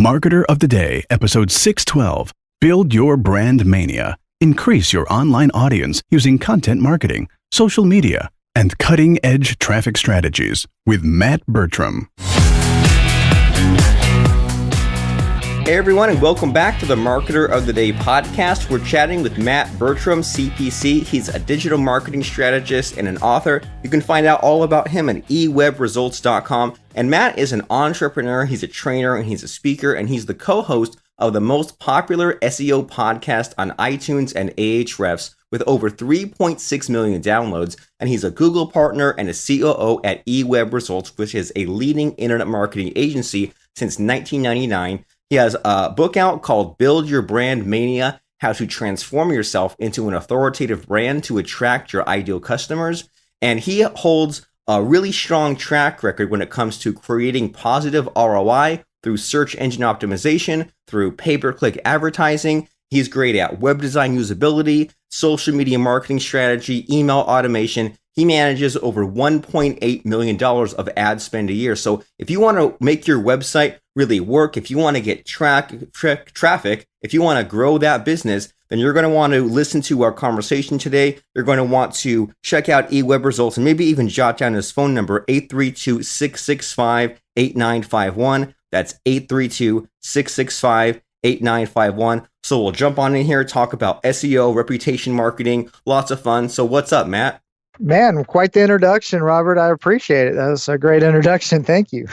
Marketer of the Day, episode 612. Build your brand mania. Increase your online audience using content marketing, social media, and cutting-edge traffic strategies with Matt Bertram. Hey everyone, and welcome back to the Marketer of the Day podcast. We're chatting with Matt Bertram, CPC. He's a digital marketing strategist and an author. You can find out all about him at ewebresults.com. And Matt is an entrepreneur, he's a trainer, and he's a speaker, and he's the co-host of the most popular SEO podcast on iTunes and Ahrefs with over 3.6 million downloads. And he's a Google partner and a COO at eWebResults, which is a leading internet marketing agency since 1999. He has a book out called Build Your Brand Mania, How to Transform Yourself into an Authoritative Brand to Attract Your Ideal Customers. And he holds a really strong track record when it comes to creating positive ROI through search engine optimization, through pay-per-click advertising. He's great at web design usability, social media marketing strategy, email automation. He manages over $1.8 million of ad spend a year. So if you want to make your website really work, if you want to get traffic, if you want to grow that business, then you're going to want to listen to our conversation today. You're going to want to check out eWebResults and maybe even jot down his phone number, 832-665-8951. That's 832-665-8951. So we'll jump on in here, talk about SEO, reputation marketing, lots of fun. So what's up, Matt? Man, quite the introduction, Robert. I appreciate it. That was a great introduction. Thank you.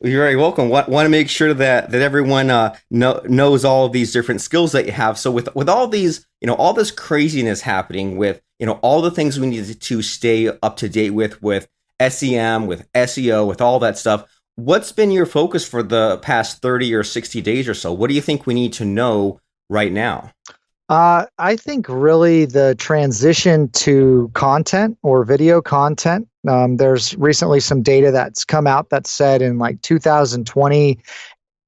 You're very welcome. Want to make sure that everyone knows all of these different skills that you have. So with all these, all this craziness happening with, all the things we need to stay up to date with SEM, with SEO, with all that stuff, what's been your focus for the past 30 or 60 days or so? What do you think we need to know right now? I think really the transition to content or video content. There's recently some data that's come out that said in like 2020,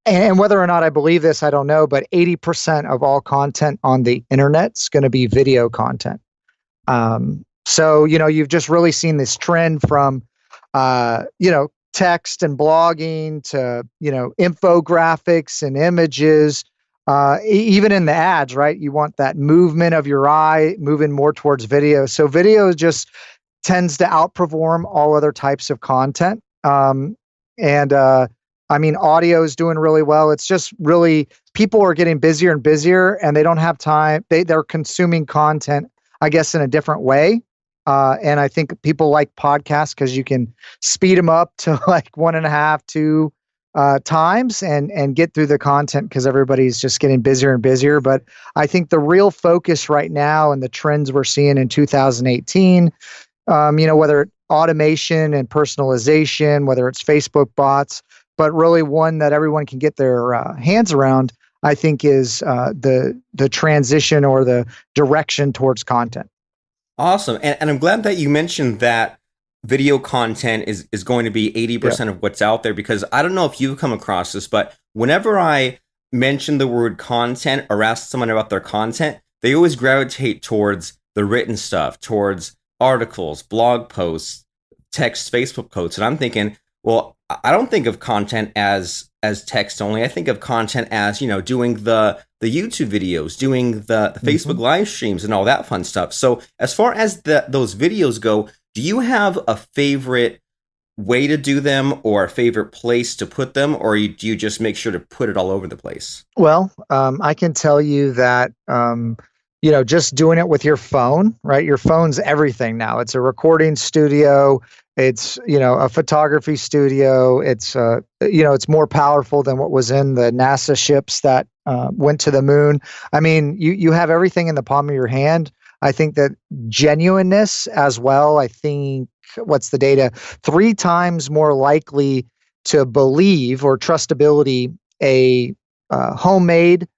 and whether or not I believe this, I don't know, but 80% of all content on the internet's going to be video content. So, you've just really seen this trend from, text and blogging to, infographics and images. Even in the ads, right? You want that movement of your eye moving more towards video. So video just tends to outperform all other types of content. Audio is doing really well. It's just really, people are getting busier and busier and they don't have time. They're consuming content, I guess, in a different way. And I think people like podcasts because you can speed them up to like 1.5, 2 times and get through the content because everybody's just getting busier and busier. But I think the real focus right now and the trends we're seeing in 2018, whether it's automation and personalization, whether it's Facebook bots, but really one that everyone can get their hands around, I think is the transition or the direction towards content. Awesome. And I'm glad that you mentioned that video content is going to be 80% of what's out there, because I don't know if you've come across this, but whenever I mention the word content or ask someone about their content, they always gravitate towards the written stuff, towards articles, blog posts, text, Facebook posts. And I'm thinking, well, I don't think of content as text only. I think of content as, doing the YouTube videos, doing the Facebook live streams and all that fun stuff. So as far as those videos go, do you have a favorite way to do them or a favorite place to put them, or do you just make sure to put it all over the place? Well, I can tell you that, just doing it with your phone, right? Your phone's everything now. It's a recording studio. It's, a photography studio. It's, it's more powerful than what was in the NASA ships that went to the moon. I mean, you have everything in the palm of your hand. I think that genuineness as well, I think, what's the data? 3 times more likely to believe or trustability a homemade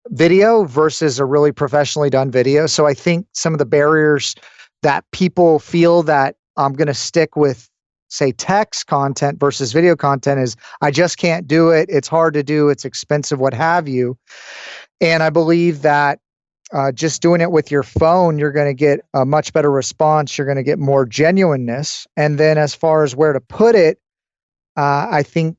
video versus a really professionally done video. So I think some of the barriers that people feel that I'm going to stick with, say, text content versus video content is I just can't do it. It's hard to do. It's expensive, what have you. And I believe that just doing it with your phone, you're going to get a much better response. You're going to get more genuineness. And then as far as where to put it, I think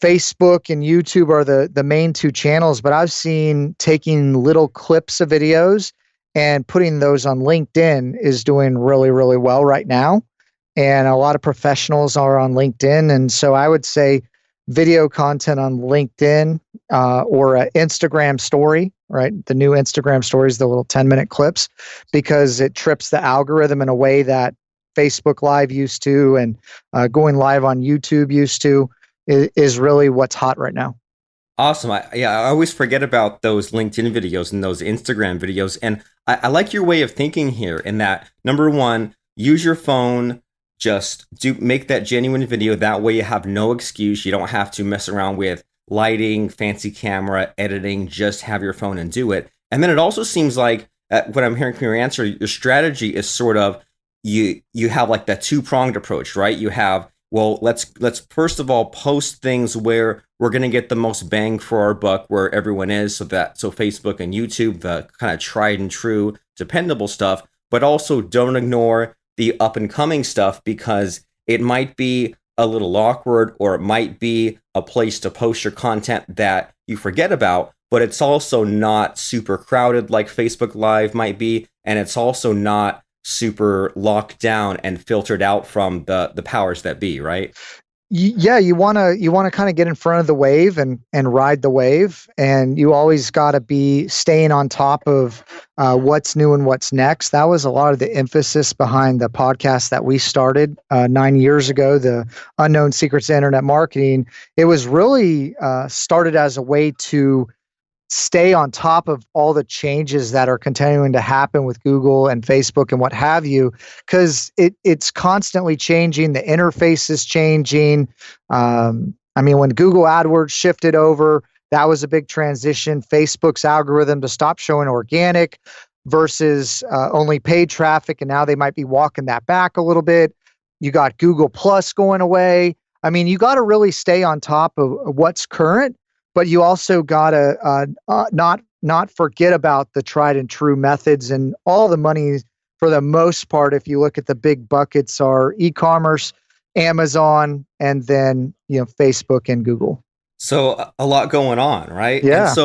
Facebook and YouTube are the main two channels, but I've seen taking little clips of videos and putting those on LinkedIn is doing really, really well right now. And a lot of professionals are on LinkedIn. And so I would say video content on LinkedIn or an Instagram story, right? The new Instagram stories, the little 10-minute clips, because it trips the algorithm in a way that Facebook Live used to, and going live on YouTube used to, is really what's hot right now. Awesome. I always forget about those LinkedIn videos and those Instagram videos. And I like your way of thinking here in that, number one, use your phone, just make that genuine video. That way you have no excuse. You don't have to mess around with lighting, fancy camera, editing, just have your phone and do it. And then it also seems like what I'm hearing from your answer, your strategy is sort of, you have like that two-pronged approach, right? You have, well, let's first of all post things where we're going to get the most bang for our buck, where everyone is, so Facebook and YouTube, the kind of tried and true dependable stuff, but also don't ignore the up and coming stuff, because it might be a little awkward, or it might be a place to post your content that you forget about, but it's also not super crowded like Facebook Live might be, and it's also not super locked down and filtered out from the powers that be, right? Yeah, you want to kind of get in front of the wave and ride the wave, and you always got to be staying on top of what's new and what's next. That was a lot of the emphasis behind the podcast that we started 9 years ago, the Unknown Secrets to Internet Marketing. It was really started as a way to stay on top of all the changes that are continuing to happen with Google and Facebook and what have you, because it's constantly changing. The interface is changing. When Google AdWords shifted over, that was a big transition. Facebook's algorithm to stop showing organic versus only paid traffic, and now they might be walking that back a little bit. You got Google Plus going away. You got to really stay on top of what's current, but you also got to not forget about the tried and true methods, and all the money, for the most part, if you look at the big buckets, are e-commerce, Amazon, and then Facebook and Google. So a lot going on, right? Yeah. And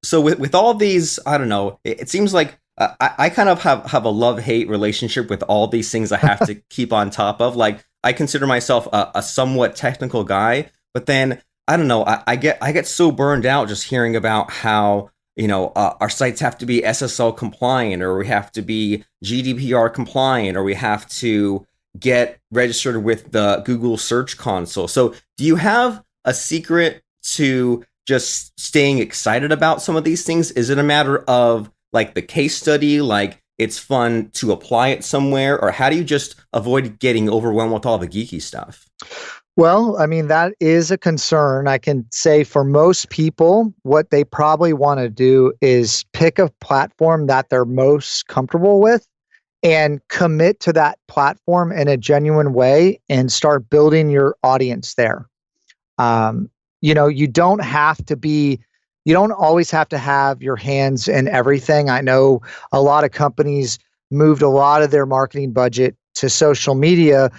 so with all these, I don't know, it seems like I kind of have a love-hate relationship with all these things I have to keep on top of. Like, I consider myself a somewhat technical guy, but then I don't know, I get so burned out just hearing about how, our sites have to be SSL compliant, or we have to be GDPR compliant, or we have to get registered with the Google Search Console. So do you have a secret to just staying excited about some of these things? Is it a matter of like the case study, like it's fun to apply it somewhere, or how do you just avoid getting overwhelmed with all the geeky stuff? Well, that is a concern. I can say for most people, what they probably want to do is pick a platform that they're most comfortable with and commit to that platform in a genuine way and start building your audience there. You don't always have to have your hands in everything. I know a lot of companies moved a lot of their marketing budget to social media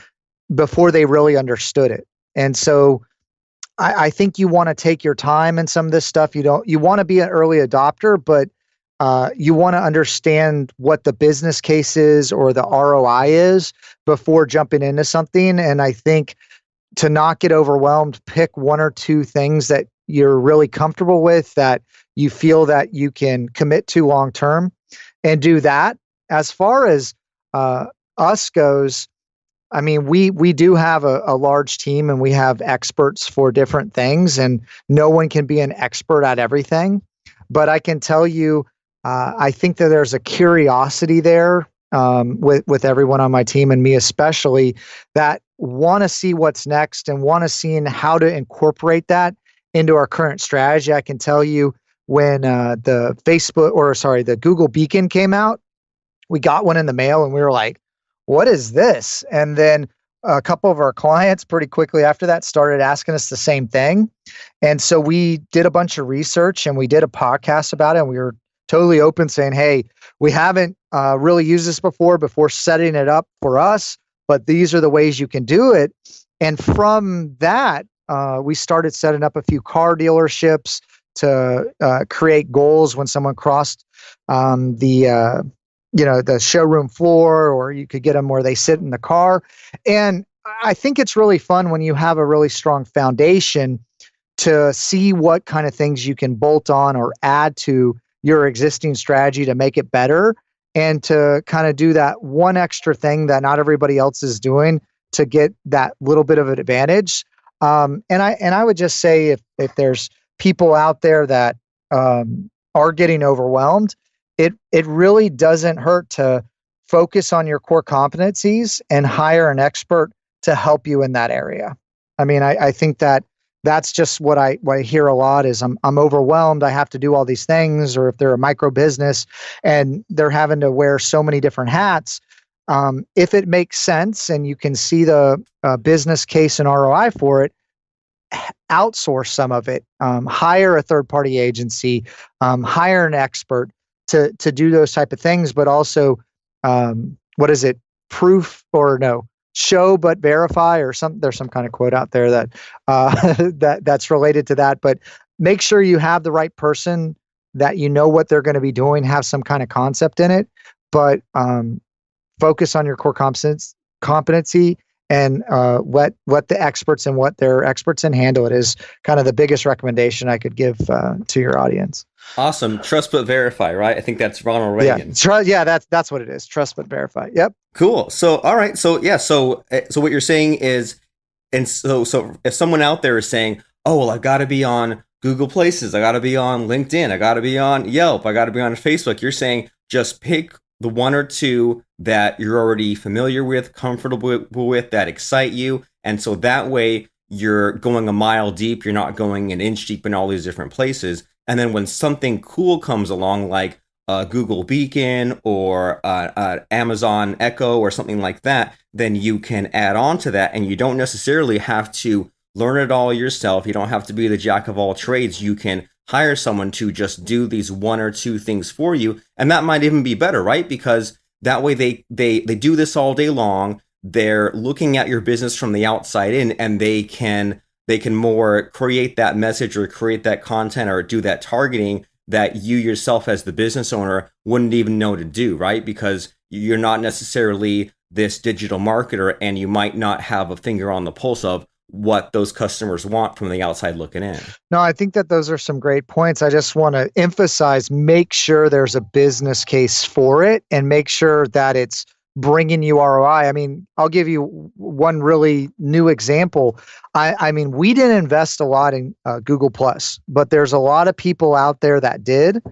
before they really understood it. And so I think you want to take your time in some of this stuff. You want to be an early adopter, but you want to understand what the business case is or the ROI is before jumping into something. And I think to not get overwhelmed, pick one or two things that you're really comfortable with, that you feel that you can commit to long term, and do that. As far as us goes, we do have a large team, and we have experts for different things, and no one can be an expert at everything. But I can tell you, I think that there's a curiosity there with everyone on my team, and me especially, that want to see what's next and want to see how to incorporate that into our current strategy. I can tell you, when the Google Beacon came out, we got one in the mail, and we were like, what is this? And then a couple of our clients pretty quickly after that started asking us the same thing. And so we did a bunch of research, and we did a podcast about it, and we were totally open, saying, hey, we haven't really used this before setting it up for us, but these are the ways you can do it. And from that, we started setting up a few car dealerships to create goals when someone crossed the showroom floor, or you could get them where they sit in the car. And I think it's really fun when you have a really strong foundation to see what kind of things you can bolt on or add to your existing strategy to make it better, and to kind of do that one extra thing that not everybody else is doing to get that little bit of an advantage. And I would just say if there's people out there that are getting overwhelmed, it really doesn't hurt to focus on your core competencies and hire an expert to help you in that area. I mean, I think that's just what I hear a lot is I'm overwhelmed. I have to do all these things, or if they're a micro business and they're having to wear so many different hats. If it makes sense and you can see the business case and ROI for it, outsource some of it, hire a third-party agency, hire an expert to do those type of things, but also, show but verify, or there's some kind of quote out there that that's related to that. But make sure you have the right person, that you know what they're going to be doing, have some kind of concept in it, but focus on your core competency and let the experts and what they're experts in handle it is kind of the biggest recommendation I could give to your audience. Awesome. Trust but verify, right? I think that's Ronald Reagan. Yeah, that's what it is. Trust but verify. Yep. Cool. So, all right. So, yeah. So what you're saying is, and so if someone out there is saying, oh, well, I've got to be on Google Places, I got to be on LinkedIn, I got to be on Yelp, I got to be on Facebook, you're saying just pick the one or two that you're already familiar with, comfortable with, that excite you. And so that way you're going a mile deep, you're not going an inch deep in all these different places. And then when something cool comes along, like a Google Beacon or Amazon Echo or something like that, then you can add on to that, and you don't necessarily have to learn it all yourself. You don't have to be the jack of all trades. You can hire someone to just do these one or two things for you. And that might even be better, right? Because that way they do this all day long. They're looking at your business from the outside in, and they can more create that message or create that content or do that targeting that you yourself as the business owner wouldn't even know to do, right? Because you're not necessarily this digital marketer, and you might not have a finger on the pulse of what those customers want from the outside looking in. No, I think that those are some great points. I just want to emphasize, make sure there's a business case for it, and make sure that it's bringing you ROI. I mean, I'll give you one really new example. I mean, we didn't invest a lot in Google Plus, but there's a lot of people out there that did,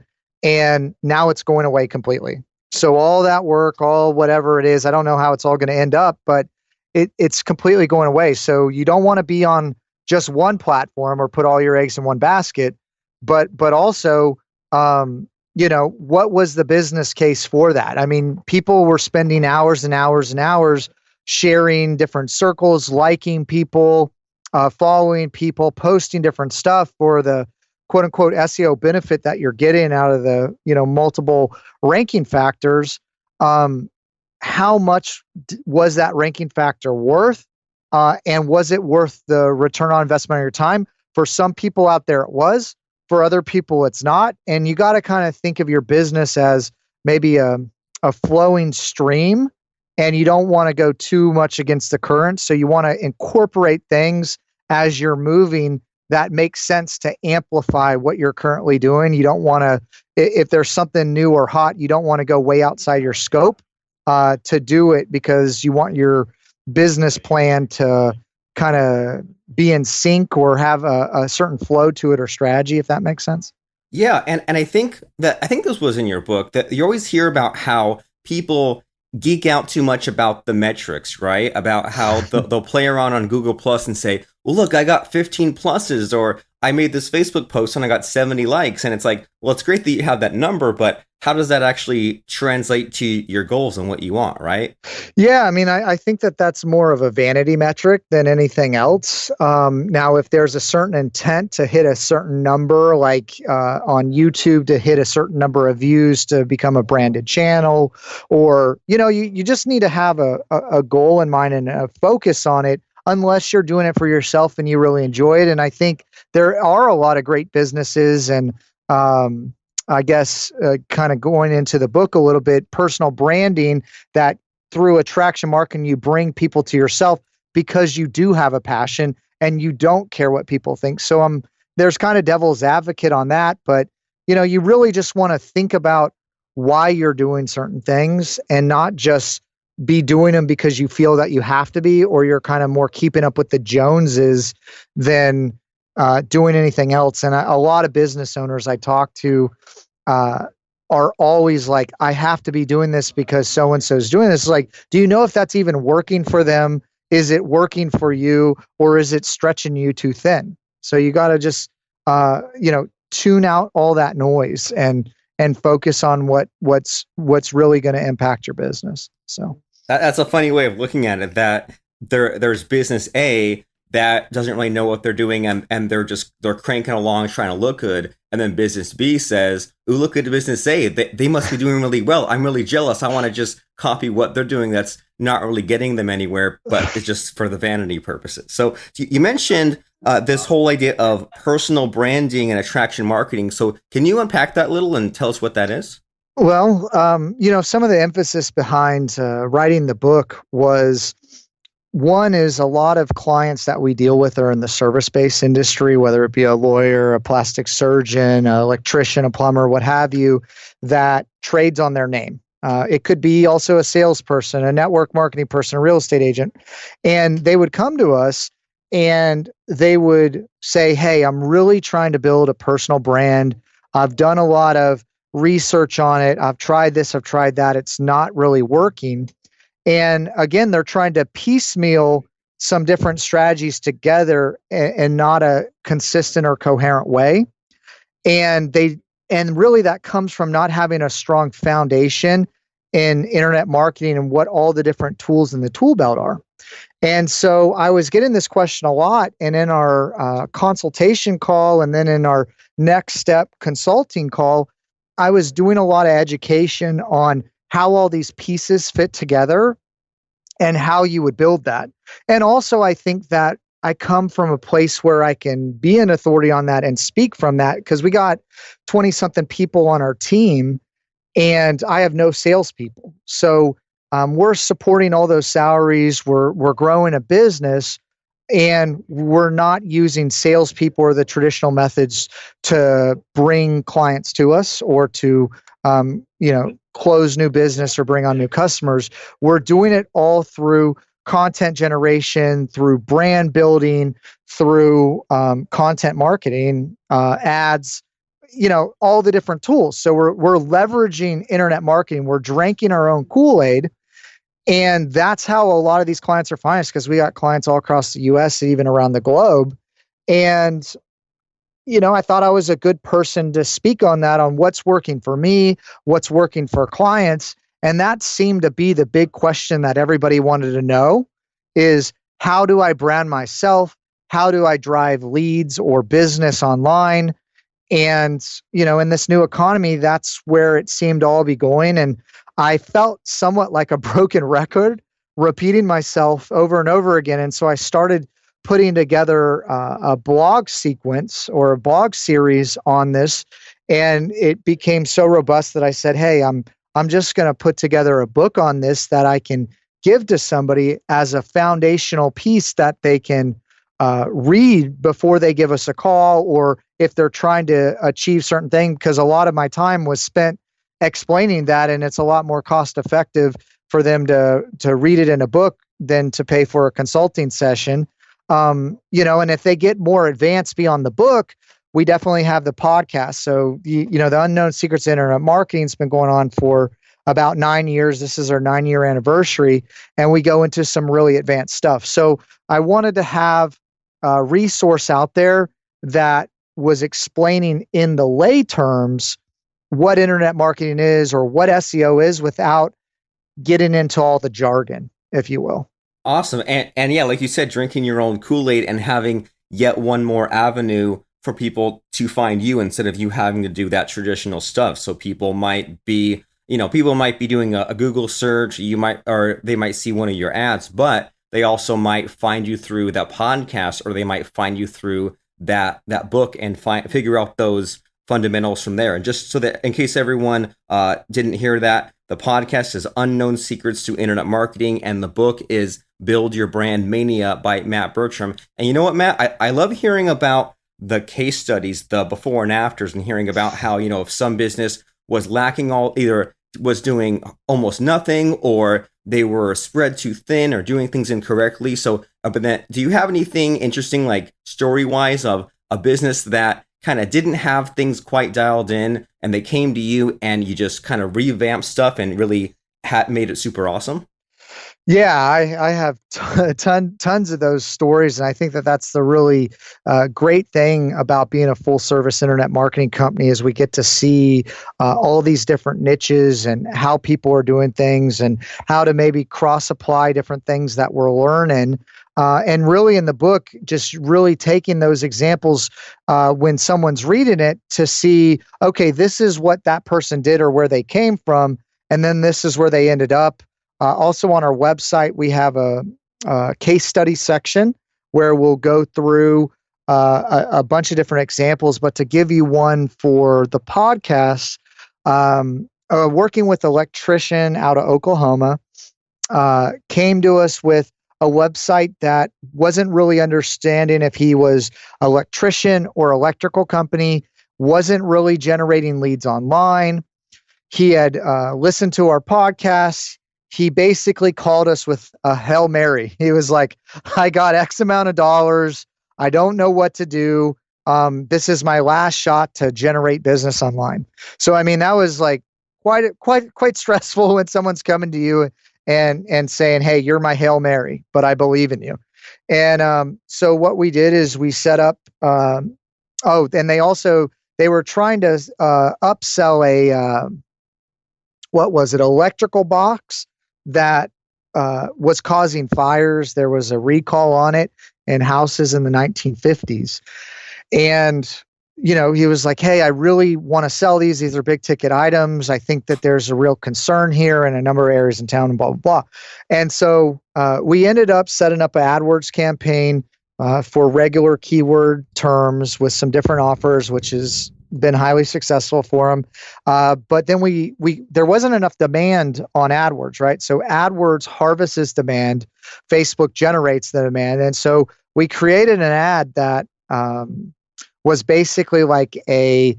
and now it's going away completely. So all that work, all whatever it is, I don't know how it's all going to end up, but it's completely going away. So you don't want to be on just one platform or put all your eggs in one basket, but also, what was the business case for that? I mean, people were spending hours and hours and hours sharing different circles, liking people, following people, posting different stuff for the quote unquote SEO benefit that you're getting out of the, multiple ranking factors. How much was that ranking factor worth? And was it worth the return on investment of your time? For some people out there, it was. For other people, it's not. And you got to kind of think of your business as maybe a flowing stream, and you don't want to go too much against the current. So you want to incorporate things as you're moving that makes sense to amplify what you're currently doing. You don't want to, if there's something new or hot, you don't want to go way outside your scope to do it, because you want your business plan to kind of be in sync or have a certain flow to it or strategy, if that makes sense. Yeah. And I think this was in your book, that you always hear about how people geek out too much about the metrics, right? About how they'll play around on Google Plus and say, well, look, I got 15 pluses, or I made this Facebook post and I got 70 likes. And it's like, well, it's great that you have that number, but how does that actually translate to your goals and what you want, right? Yeah, I mean, I think that that's more of a vanity metric than anything else. Now, if there's a certain intent to hit a certain number, like on YouTube to hit a certain number of views to become a branded channel, or, you just need to have a goal in mind and a focus on it. unless you're doing it for yourself and you really enjoy it. And I think there are a lot of great businesses and, I guess, kind of going into the book a little bit, personal branding that through attraction marketing, you bring people to yourself because you do have a passion and you don't care what people think. So there's kind of devil's advocate on that, but you really just want to think about why you're doing certain things and not just be doing them because you feel that you have to be, or you're kind of more keeping up with the Joneses than doing anything else. And a lot of business owners I talk to are always like, I have to be doing this because so-and-so is doing this. It's like, do you know if that's even working for them? Is it working for you, or is it stretching you too thin? So you got to just, tune out all that noise and focus on what's really going to impact your business. So that's a funny way of looking at it, that there's business A that doesn't really know what they're doing, and they're cranking along trying to look good. And then business B says, ooh, look at business A. They must be doing really well. I'm really jealous. I want to just copy what they're doing. That's not really getting them anywhere, but it's just for the vanity purposes. So you mentioned this whole idea of personal branding and attraction marketing. So can you unpack that a little and tell us what that is? Well, some of the emphasis behind writing the book was, one is a lot of clients that we deal with are in the service-based industry, whether it be a lawyer, a plastic surgeon, an electrician, a plumber, what have you, that trades on their name. It could be also a salesperson, a network marketing person, a real estate agent. And they would come to us and they would say, hey, I'm really trying to build a personal brand. I've done a lot of research on it. I've tried this, I've tried that. It's not really working. And again, they're trying to piecemeal some different strategies together in not a consistent or coherent way. And really that comes from not having a strong foundation in internet marketing and what all the different tools in the tool belt are. And so I was getting this question a lot. And in our consultation call, and then in our next step consulting call, I was doing a lot of education on how all these pieces fit together and how you would build that. And also, I think that I come from a place where I can be an authority on that and speak from that, because we got 20-something people on our team and I have no salespeople. So we're supporting all those salaries. We're growing a business, and we're not using salespeople or the traditional methods to bring clients to us or to close new business or bring on new customers. We're doing it all through content generation, through brand building, through content marketing, ads, all the different tools. So we're leveraging internet marketing. We're drinking our own Kool-Aid. And that's how a lot of these clients are finding us, because we got clients all across the US, even around the globe. And I thought I was a good person to speak on that, on what's working for me, what's working for clients. And that seemed to be the big question that everybody wanted to know is, how do I brand myself? How do I drive leads or business online? And, in this new economy, that's where it seemed to all be going. And I felt somewhat like a broken record, repeating myself over and over again. And so I started putting together a blog sequence or a blog series on this, and it became so robust that I said, hey, I'm just going to put together a book on this that I can give to somebody as a foundational piece that they can read before they give us a call, or if they're trying to achieve certain things, because a lot of my time was spent explaining that, and it's a lot more cost effective for them to read it in a book than to pay for a consulting session. And if they get more advanced beyond the book, we definitely have the podcast. So, the Unknown Secrets of Internet Marketing has been going on for about 9 years. This is our 9-year anniversary, and we go into some really advanced stuff. So I wanted to have a resource out there that was explaining in the lay terms what internet marketing is or what SEO is without getting into all the jargon, if you will. Awesome. And yeah, like you said, drinking your own Kool-Aid and having yet one more avenue for people to find you instead of you having to do that traditional stuff. So people might be doing a Google search, they might see one of your ads, but they also might find you through that podcast, or they might find you through that book and figure out those fundamentals from there. And just so that in case everyone didn't hear that, the podcast is Unknown Secrets to Internet Marketing, and the book is Build Your Brand Mania by Matt Bertram. And you know what, Matt? I love hearing about the case studies, the before and afters, and hearing about how, if some business was lacking either was doing almost nothing, or they were spread too thin, or doing things incorrectly. So, but then, do you have anything interesting, like story-wise, of a business that kind of didn't have things quite dialed in, and they came to you and you just kind of revamped stuff and really made it super awesome? Yeah, I have tons of those stories, and I think that that's the really great thing about being a full service internet marketing company is we get to see all these different niches and how people are doing things and how to maybe cross apply different things that we're learning. And really in the book, just really taking those examples when someone's reading it to see, okay, this is what that person did or where they came from, and then this is where they ended up. Also on our website, we have a case study section where we'll go through a bunch of different examples. But to give you one for the podcast, working with an electrician out of Oklahoma, came to us with a website that wasn't really understanding if he was electrician or electrical company, wasn't really generating leads online. He had listened to our podcast. He basically called us with a Hail Mary. He was like, I got X amount of dollars. I don't know what to do. This is my last shot to generate business online. So, I mean, that was like quite stressful when someone's coming to you and saying, hey, you're my Hail Mary, but I believe in you. And so what we did is we set up, and they were trying to upsell a, electrical box that was causing fires. There was a recall on it in houses in the 1950s. And, he was like, hey, I really want to sell these. These are big ticket items. I think that there's a real concern here in a number of areas in town and blah, blah, blah. And so we ended up setting up an AdWords campaign for regular keyword terms with some different offers, which has been highly successful for them. But then there wasn't enough demand on AdWords, right? So AdWords harvests demand, Facebook generates the demand. And so we created an ad that was basically like a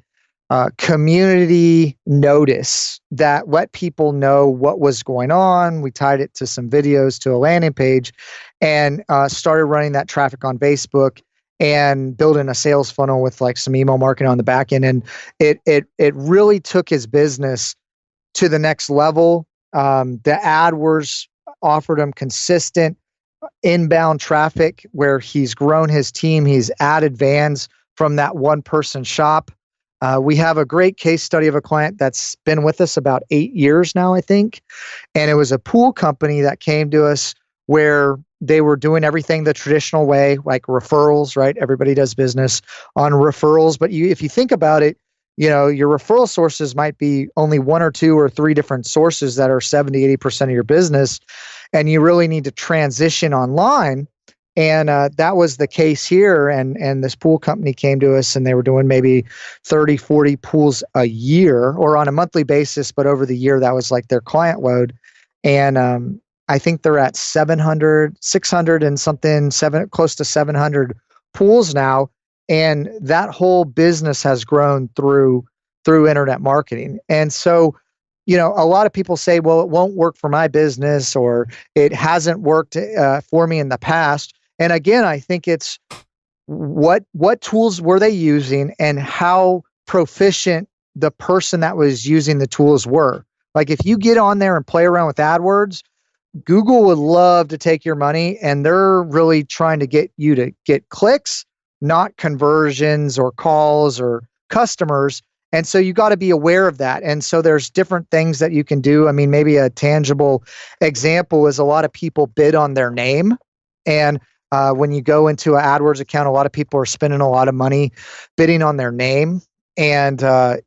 community notice that let people know what was going on. We tied it to some videos to a landing page and started running that traffic on Facebook and building a sales funnel with like some email marketing on the back end. And it really took his business to the next level. The AdWords offered him consistent inbound traffic where he's grown his team. He's added vans from that one person shop. We have a great case study of a client that's been with us about 8 years now, I think. And it was a pool company that came to us where they were doing everything the traditional way, like referrals, right? Everybody does business on referrals. But if you think about it, your referral sources might be only one or two or three different sources that are 70, 80% of your business. And you really need to transition online. And that was the case here. And this pool company came to us and they were doing maybe 30, 40 pools a year or on a monthly basis. But over the year, that was like their client load. And I think they're at 600 and something, close to 700 pools now. And that whole business has grown through internet marketing. And so, a lot of people say, well, it won't work for my business or it hasn't worked for me in the past. And again, I think it's what tools were they using and how proficient the person that was using the tools were. Like if you get on there and play around with AdWords, Google would love to take your money and they're really trying to get you to get clicks, not conversions or calls or customers. And so you got to be aware of that. And so there's different things that you can do. I mean, maybe a tangible example is a lot of people bid on their name. And when you go into an AdWords account, a lot of people are spending a lot of money bidding on their name. And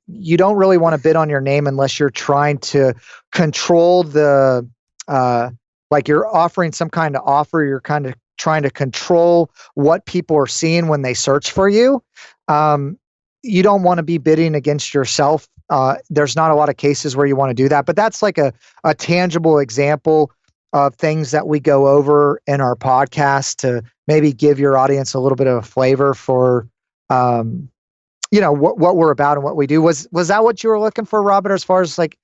you don't really want to bid on your name unless you're trying to control the like you're offering some kind of offer, you're kind of trying to control what people are seeing when they search for you. You don't want to be bidding against yourself. There's not a lot of cases where you want to do that, but that's like a tangible example of things that we go over in our podcast to maybe give your audience a little bit of a flavor for, what we're about and what we do. Was that what you were looking for, Robert, as far as like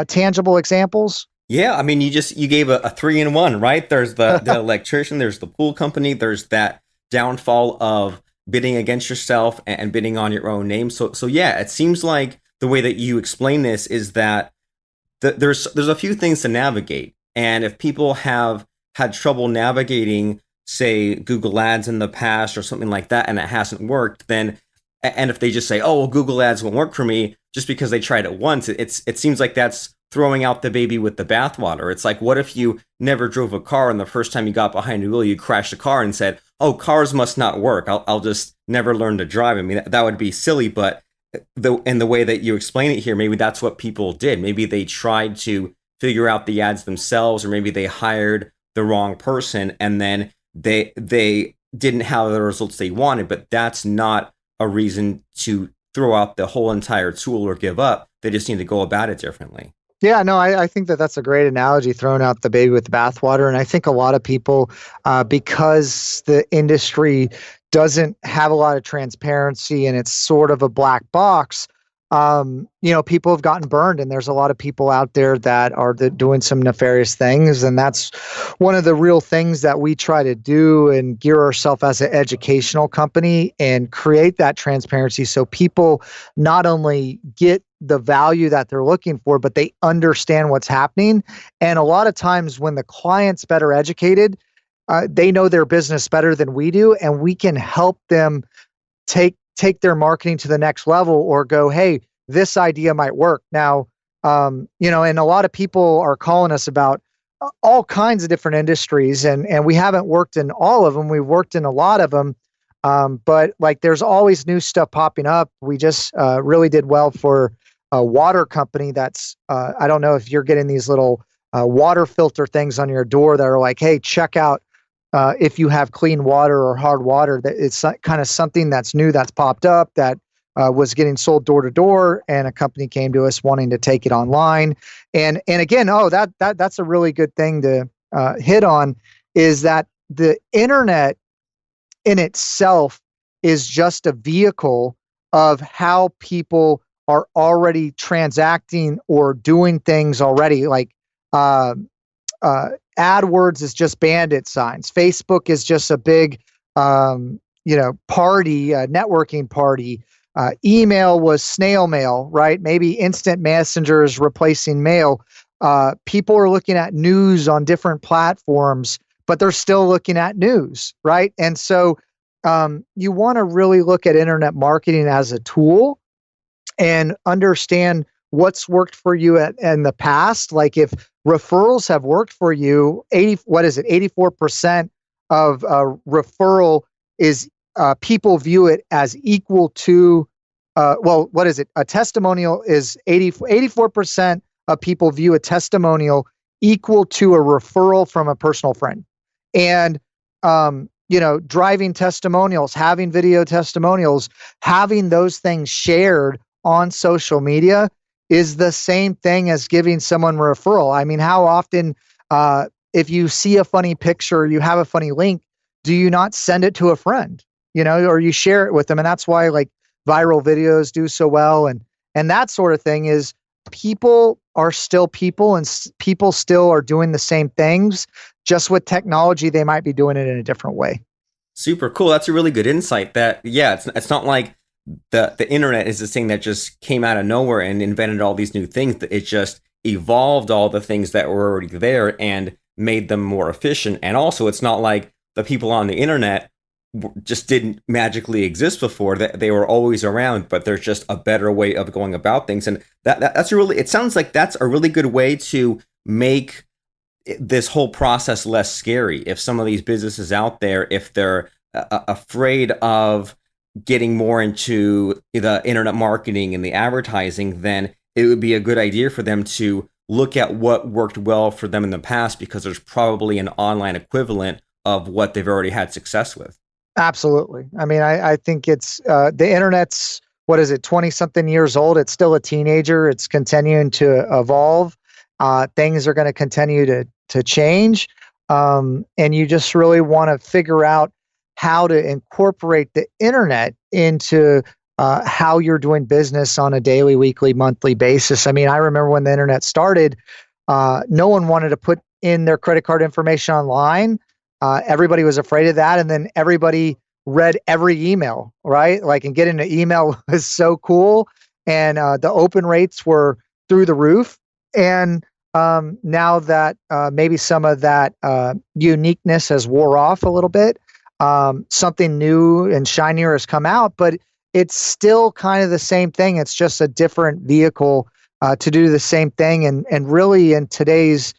tangible examples? Yeah, I mean, you gave a 3-in-1, right? There's the electrician, there's the pool company, there's that downfall of bidding against yourself and bidding on your own name. So yeah, it seems like the way that you explain this is that there's a few things to navigate, and if people have had trouble navigating, say, Google Ads in the past or something like that, and it hasn't worked, then, and if they just say, oh, well, Google Ads won't work for me just because they tried it once, it seems like that's throwing out the baby with the bathwater. It's like, what if you never drove a car and the first time you got behind the wheel, you crashed a car and said, oh, cars must not work. I'll just never learn to drive. I mean, that would be silly, but in the way that you explain it here, maybe that's what people did. Maybe they tried to figure out the ads themselves, or maybe they hired the wrong person and then they didn't have the results they wanted, but that's not a reason to throw out the whole entire tool or give up. They just need to go about it differently. Yeah, no, I think that's a great analogy, throwing out the baby with the bathwater. And I think a lot of people, because the industry doesn't have a lot of transparency and it's sort of a black box, people have gotten burned, and there's a lot of people out there that are doing some nefarious things. And that's one of the real things that we try to do and gear ourselves as an educational company and create that transparency so people not only get the value that they're looking for, but they understand what's happening. And a lot of times when the client's better educated, they know their business better than we do, and we can help them take their marketing to the next level, or go, hey, this idea might work. Now, and a lot of people are calling us about all kinds of different industries, and we haven't worked in all of them. We've worked in a lot of them. But like, there's always new stuff popping up. We just really did well for a water company that's, I don't know if you're getting these little water filter things on your door that are like, hey, check out if you have clean water or hard water. That it's kind of something that's new that's popped up that was getting sold door to door, and a company came to us wanting to take it online. And again, that's a really good thing to hit on, is that the internet in itself is just a vehicle of how people are already transacting or doing things already. Like AdWords is just bandit signs. Facebook is just a big, party, networking party. Email was snail mail, right? Maybe instant messenger is replacing mail. People are looking at news on different platforms, but they're still looking at news, right? And so you want to really look at internet marketing as a tool and understand what's worked for you in the past. Like, if referrals have worked for you, 84% of referral is people view it as equal to, a testimonial is 84% of people view a testimonial equal to a referral from a personal friend. And, driving testimonials, having video testimonials, having those things shared on social media is the same thing as giving someone a referral. I mean, how often, if you see a funny picture, you have a funny link, do you not send it to a friend, or you share it with them? And that's why like viral videos do so well. And that sort of thing is, people are still people, and people still are doing the same things. Just with technology, they might be doing it in a different way. Super cool. That's a really good insight. That, yeah, it's not like the internet is this thing that just came out of nowhere and invented all these new things. It just evolved all the things that were already there and made them more efficient. And also, it's not like the people on the internet just didn't magically exist before. That they were always around, but there's just a better way of going about things. And that's it sounds like that's a really good way to make this whole process less scary. If some of these businesses out there, if they're afraid of getting more into the internet marketing and the advertising, then it would be a good idea for them to look at what worked well for them in the past because there's probably an online equivalent of what they've already had success with. Absolutely. I mean, I think it's the internet's, what is it, 20 something years old. It's still a teenager. It's continuing to evolve. Things are going to continue to change. And you just really want to figure out how to incorporate the internet into how you're doing business on a daily, weekly, monthly basis. I mean, I remember when the internet started, no one wanted to put in their credit card information online. Everybody was afraid of that. And then everybody read every email, right? Like, and getting an email was so cool. And the open rates were through the roof. And now that maybe some of that uniqueness has wore off a little bit, something new and shinier has come out, but it's still kind of the same thing. It's just a different vehicle to do the same thing. And really, in today's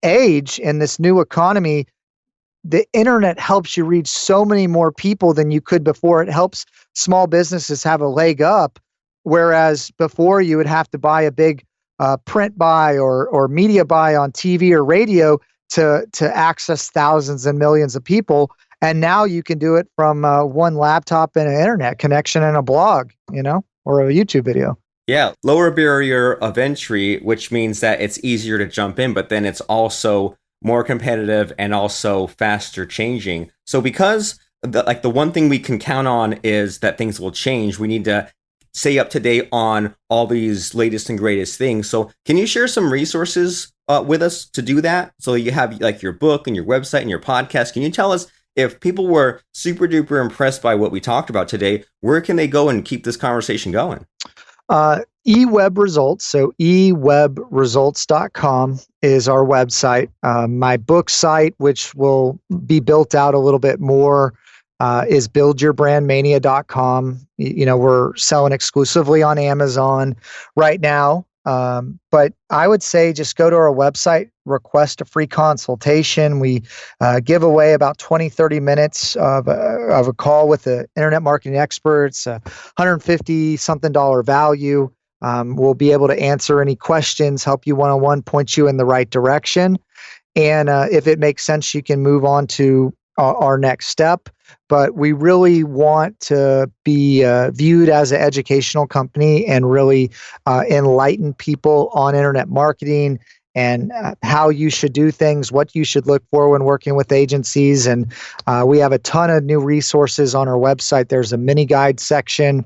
age, in this new economy, the internet helps you reach so many more people than you could before. It helps small businesses have a leg up, whereas before you would have to buy a big print buy or media buy on TV or radio to access thousands and millions of people. And now you can do it from one laptop and an internet connection and a blog, or a YouTube video. Yeah, lower barrier of entry, which means that it's easier to jump in, but then it's also more competitive and also faster changing. So because the one thing we can count on is that things will change, we need to stay up to date on all these latest and greatest things. So can you share some resources with us to do that? So you have like your book and your website and your podcast. Can you tell us, if people were super duper impressed by what we talked about today, where can they go and keep this conversation going? eWeb Results, so ewebresults.com is our website. My book site, which will be built out a little bit more, is buildyourbrandmania.com. We're selling exclusively on Amazon right now. But I would say just go to our website, request a free consultation. We give away about 20, 30 minutes of a call with the internet marketing experts, $150 something value. We'll be able to answer any questions, help you one-on-one, point you in the right direction. And if it makes sense, you can move on to our next step. But we really want to be viewed as an educational company and really enlighten people on internet marketing and how you should do things, what you should look for when working with agencies. And we have a ton of new resources on our website. There's a mini guide section.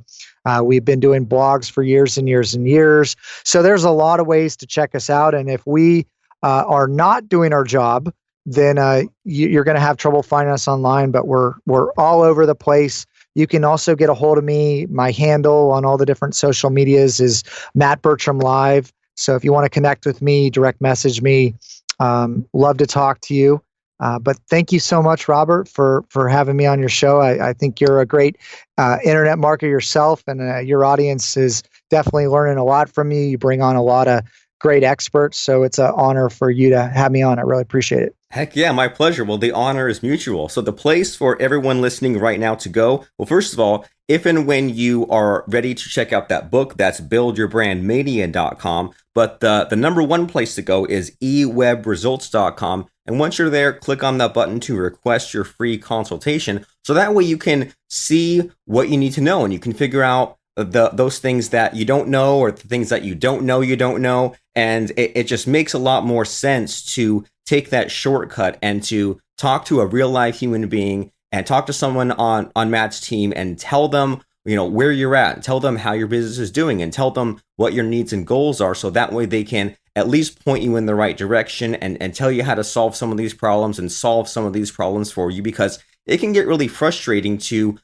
We've been doing blogs for years and years and years. So there's a lot of ways to check us out. And if we are not doing our job, then you're going to have trouble finding us online. But we're all over the place. You can also get a hold of me. My handle on all the different social medias is Matt Bertram Live. So if you want to connect with me, direct message me. Love to talk to you. But thank you so much, Robert, for having me on your show. I think you're a great internet marketer yourself, and your audience is definitely learning a lot from you. You bring on a lot of great experts. So it's an honor for you to have me on. I really appreciate it. Heck yeah, my pleasure. Well, the honor is mutual. So the place for everyone listening right now to go, well, first of all, if and when you are ready to check out that book, that's buildyourbrandmania.com. But the number one place to go is ewebresults.com. And once you're there, click on that button to request your free consultation. So that way you can see what you need to know and you can figure out those things that you don't know or the things that you don't know. And it just makes a lot more sense to take that shortcut and to talk to a real life human being and talk to someone on Matt's team and tell them, where you're at, and tell them how your business is doing and tell them what your needs and goals are. So that way they can at least point you in the right direction and tell you how to solve some of these problems and solve some of these problems for you, because it can get really frustrating to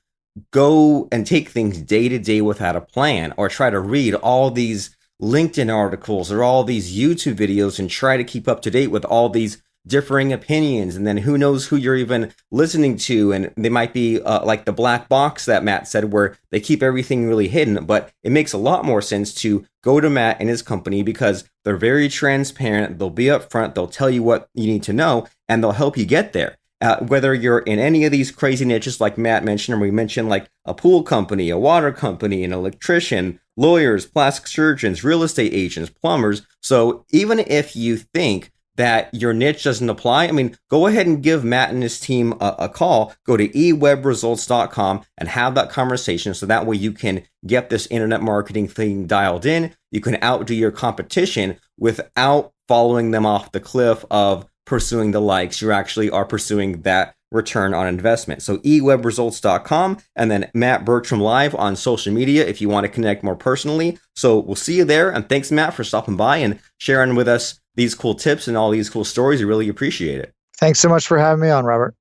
go and take things day to day without a plan, or try to read all these LinkedIn articles or all these YouTube videos and try to keep up to date with all these differing opinions. And then who knows who you're even listening to. And they might be like the black box that Matt said, where they keep everything really hidden. But it makes a lot more sense to go to Matt and his company because they're very transparent. They'll be upfront. They'll tell you what you need to know and they'll help you get there. Whether you're in any of these crazy niches like Matt mentioned, or we mentioned like a pool company, a water company, an electrician, lawyers, plastic surgeons, real estate agents, plumbers. So even if you think that your niche doesn't apply, I mean, go ahead and give Matt and his team a call. Go to ewebresults.com and have that conversation, so that way you can get this internet marketing thing dialed in. You can outdo your competition without following them off the cliff of pursuing the likes. You actually are pursuing that return on investment. So ewebresults.com, and then Matt Bertram live on social media if you want to connect more personally. So we'll see you there. And thanks, Matt, for stopping by and sharing with us these cool tips and all these cool stories. We really appreciate it. Thanks so much for having me on, Robert.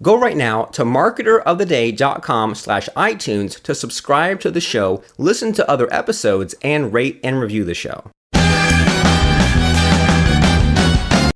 Go right now to marketeroftheday.com/iTunes to subscribe to the show, listen to other episodes, and rate and review the show.